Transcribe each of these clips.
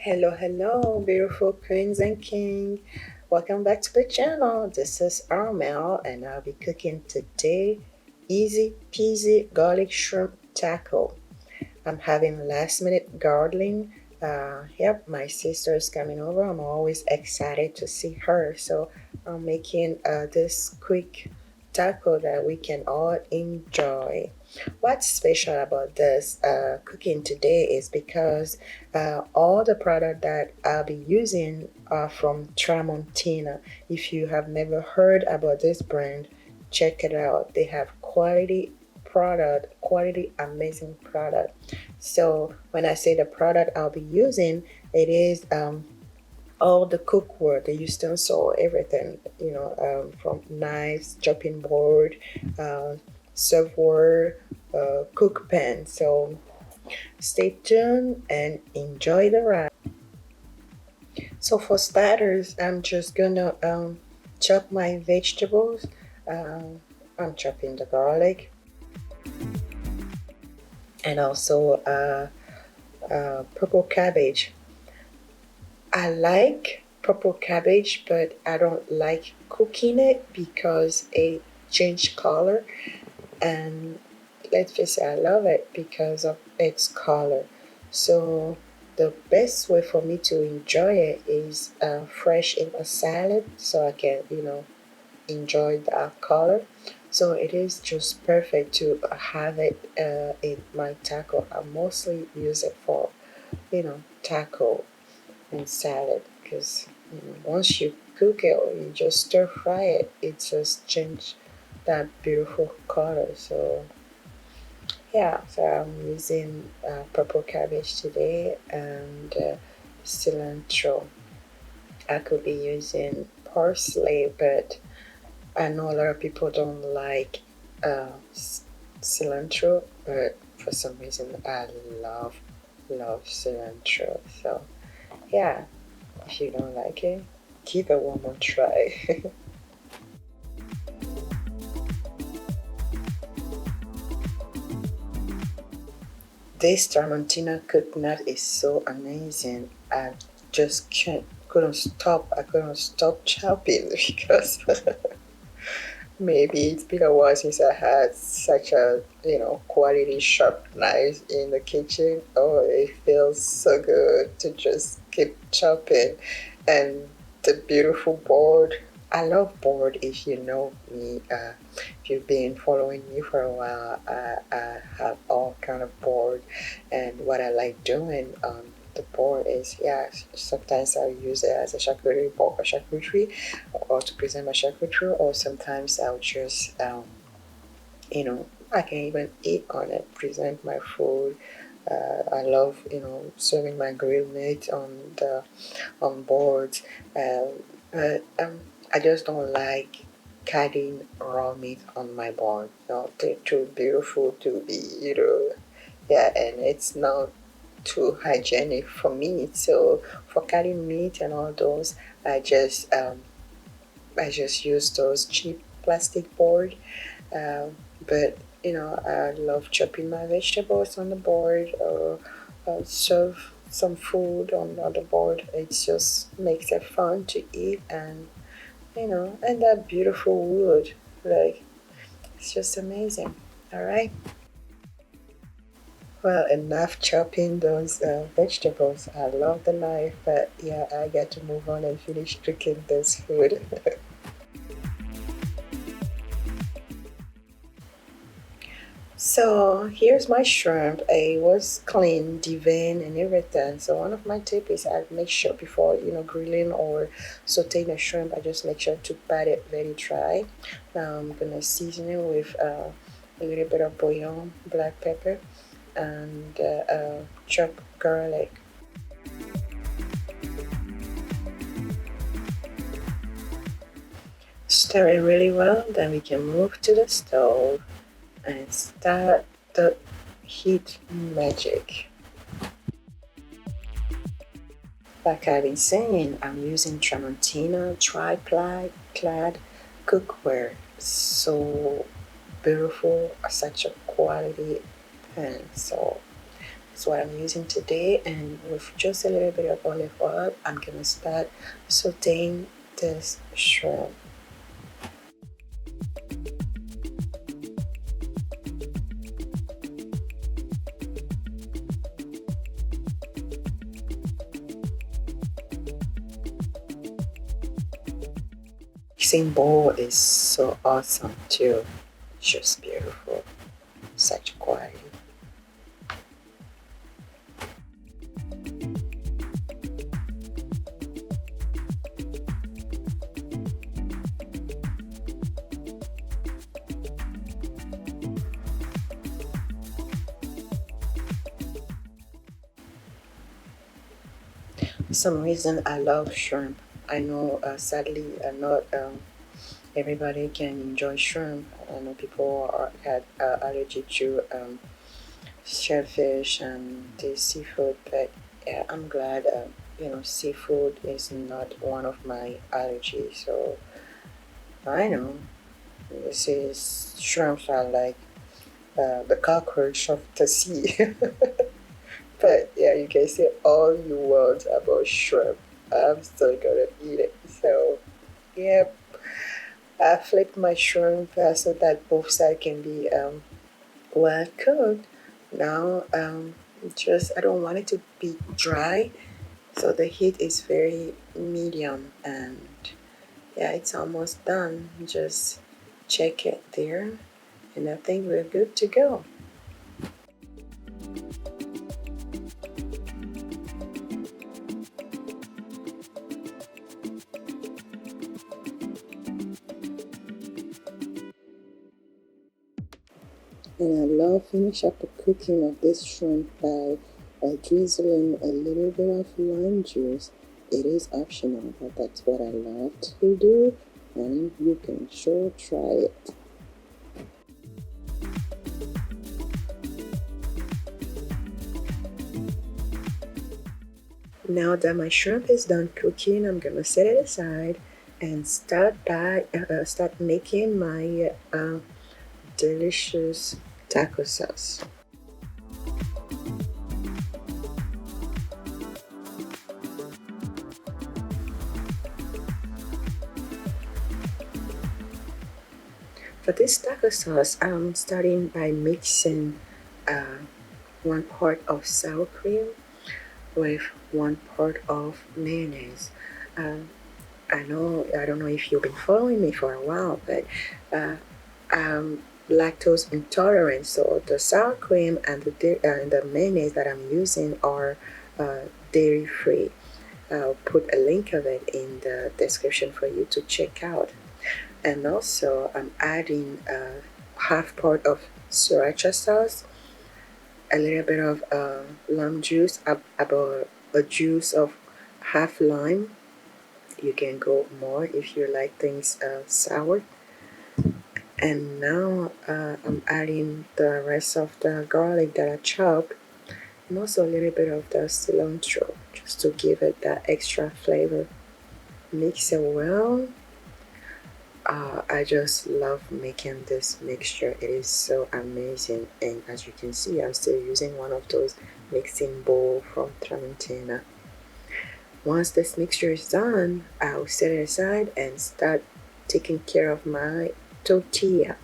Hello, hello, beautiful queens and king. Welcome back to the channel. This is Armel, and I'll be cooking today easy peasy garlic shrimp taco. I'm having last minute gardening. Yep, my sister is coming over. I'm always excited to see her. So I'm making this quick taco that we can all enjoy. What's special about this cooking today is because all the product that I'll be using are from Tramontina. If you have never heard about this brand, check it out. They have quality product, quality amazing product. So when I say the product I'll be using, it is all the cookware, the utensil, everything, from knives, chopping board, uh, serveware, cook pan. So stay tuned and enjoy the ride. So for starters, I'm just gonna chop my vegetables. Um, I'm chopping the garlic and also purple cabbage. I like purple cabbage, but I don't like cooking it because it changed color. And let's just say I love it because of its color. So the best way for me to enjoy it is fresh in a salad, so I can enjoy that color. So it is just perfect to have it in my taco. I mostly use it for taco and salad because once you cook it or you just stir fry it, it just change that beautiful color. So yeah, so I'm using purple cabbage today and cilantro. I could be using parsley, but I know a lot of people don't like cilantro, but for some reason I love cilantro. So yeah, if you don't like it, give it one more try. This Tramontina coconut is so amazing. I just couldn't stop. I couldn't stop chopping because maybe it's been a while since I had such a quality sharp knife in the kitchen. Oh, it feels so good to just keep chopping, and the beautiful board. I love board. If you know me, if you've been following me for a while, I have all kind of board, and what I like doing on the board is, yeah, sometimes I use it as a charcuterie board, a charcuterie, or to present my charcuterie, or sometimes I'll just, I can even eat on it, present my food. I love, serving my grilled meat on boards, but I just don't like cutting raw meat on my board. No, they're too beautiful to be, yeah, and it's not too hygienic for me. So for cutting meat and all those, I just um, I just use those cheap plastic board. Um, but I love chopping my vegetables on the board or serve some food on the board. It just makes it fun to eat, and that beautiful wood, like it's just amazing. All right. Well, enough chopping those vegetables. I love the knife, but yeah, I got to move on and finish cooking this food. So here's my shrimp. It was clean, deveined, and everything. So one of my tips is I make sure before grilling or sauteing the shrimp, I just make sure to pat it very dry. Now I'm gonna season it with a little bit of bouillon, black pepper, and chopped garlic. Stir it really well. Then we can move to the stove and start the heat magic. Like I've been saying, I'm using Tramontina Triply Clad Cookware. So beautiful, such a quality pen. So That's what I'm using today, and with just a little bit of olive oil, I'm gonna start sauteing this shrimp. Mixing bowl is so awesome too. Just beautiful. Such quality. For some reason, I love shrimp. I know, sadly, not everybody can enjoy shrimp. I know people are allergic to shellfish and the seafood, but yeah, I'm glad. Seafood is not one of my allergies. So I know this is shrimps are like the cockroach of the sea. But yeah, you can say all you want about shrimp. I'm still gonna eat it. So yeah, I flipped my shrimp so that both sides can be well cooked. Now just I don't want it to be dry, so the heat is very medium, and yeah, it's almost done. Just check it there, and I think we're good to go. And I love finish up the cooking of this shrimp by drizzling a little bit of lime juice. It is optional, but that's what I love to do, and you can sure try it. Now that my shrimp is done cooking, I'm gonna set it aside and start making my delicious taco sauce. For this taco sauce, I'm starting by mixing uh, 1 part of sour cream with 1 part of mayonnaise. Um, I don't know if you've been following me for a while, but I'm lactose intolerant, so the sour cream and the mayonnaise that I'm using are dairy free. I'll put a link of it in the description for you to check out. And also, I'm adding half part of Sriracha sauce, a little bit of lime juice, about a juice of half lime. You can go more if you like things sour. And now I'm adding the rest of the garlic that I chopped, and also a little bit of the cilantro just to give it that extra flavor. Mix it well. I just love making this mixture. It is so amazing, and as you can see, I'm still using one of those mixing bowl from Tramontina. Once this mixture is done, I'll set it aside and start taking care of my tortilla.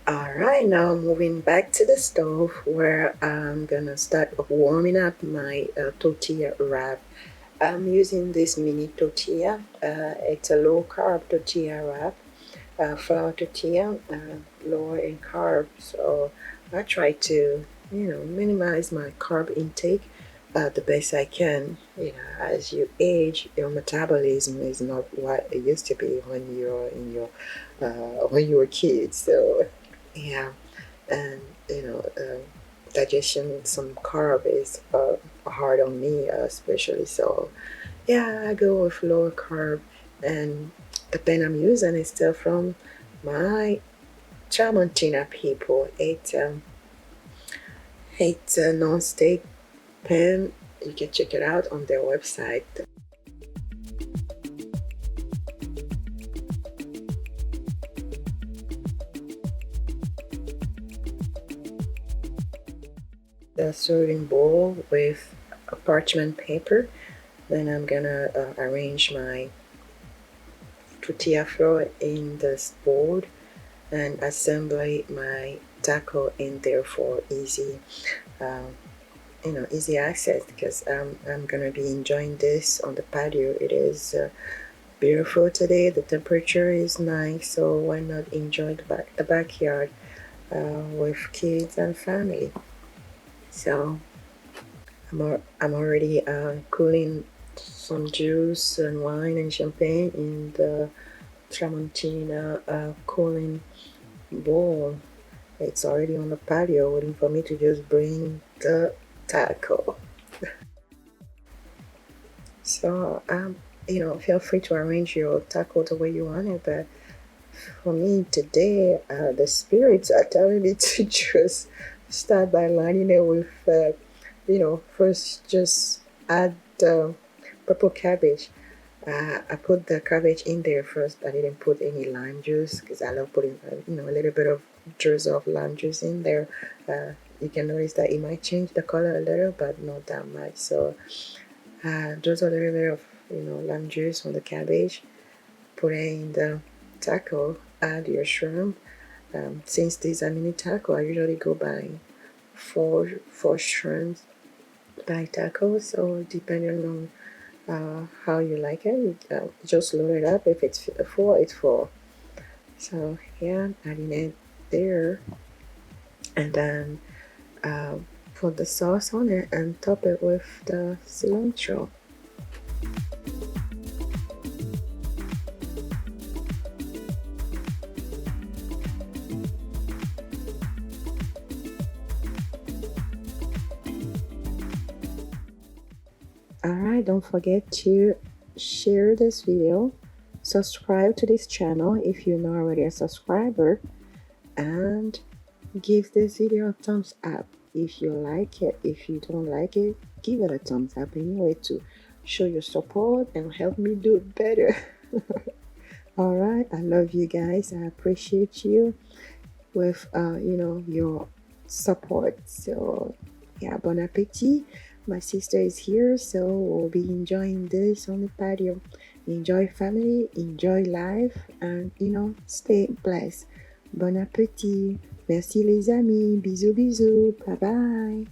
Alright, now moving back to the stove where I'm gonna start warming up my tortilla wrap. I'm using this mini tortilla. It's a low carb tortilla wrap, flour tortilla, lower in carb. So I try to, minimize my carb intake the best I can. As you age, your metabolism is not what it used to be when you're in your when you were kids. So yeah, and digestion, some carb is hard on me, especially. So yeah, I go with lower carb, and the pan I'm using is still from my Tramontina people. It's a non-stick pan. You can check it out on their website. The serving bowl with a parchment paper. Then I'm gonna arrange my tortilla flour in this bowl and assemble my taco in there for easy easy access, because I'm gonna be enjoying this on the patio. It is beautiful today. The temperature is nice, so why not enjoy the backyard with kids and family. So I'm already cooling some juice and wine and champagne in the Tramontina cooling bowl. It's already on the patio waiting for me to just bring the taco. So feel free to arrange your taco the way you want it, but for me today, the spirits are telling me to just start by lining it with first just add the purple cabbage. I put the cabbage in there first. I didn't put any lime juice because I love putting a little bit of drizzle of lime juice in there. You can notice that it might change the color a little, but not that much. So drizzle a little bit of lime juice on the cabbage. Put it in the taco. Add your shrimp. Since these are mini taco, I usually go by four shrimps by taco. So depending on how you like it, just load it up. If it's full, it's full. So yeah, adding it there, and then put the sauce on it and top it with the cilantro. Alright, don't forget to share this video, subscribe to this channel if you're not already a subscriber, and give this video a thumbs up if you like it. If you don't like it, give it a thumbs up anyway to show your support and help me do it better. Alright, I love you guys. I appreciate you with your support. So yeah, bon appetit. My sister is here, so we'll be enjoying this on the patio. Enjoy family, enjoy life, and stay blessed. Bon appétit. Merci les amis. Bisous bisous. Bye bye.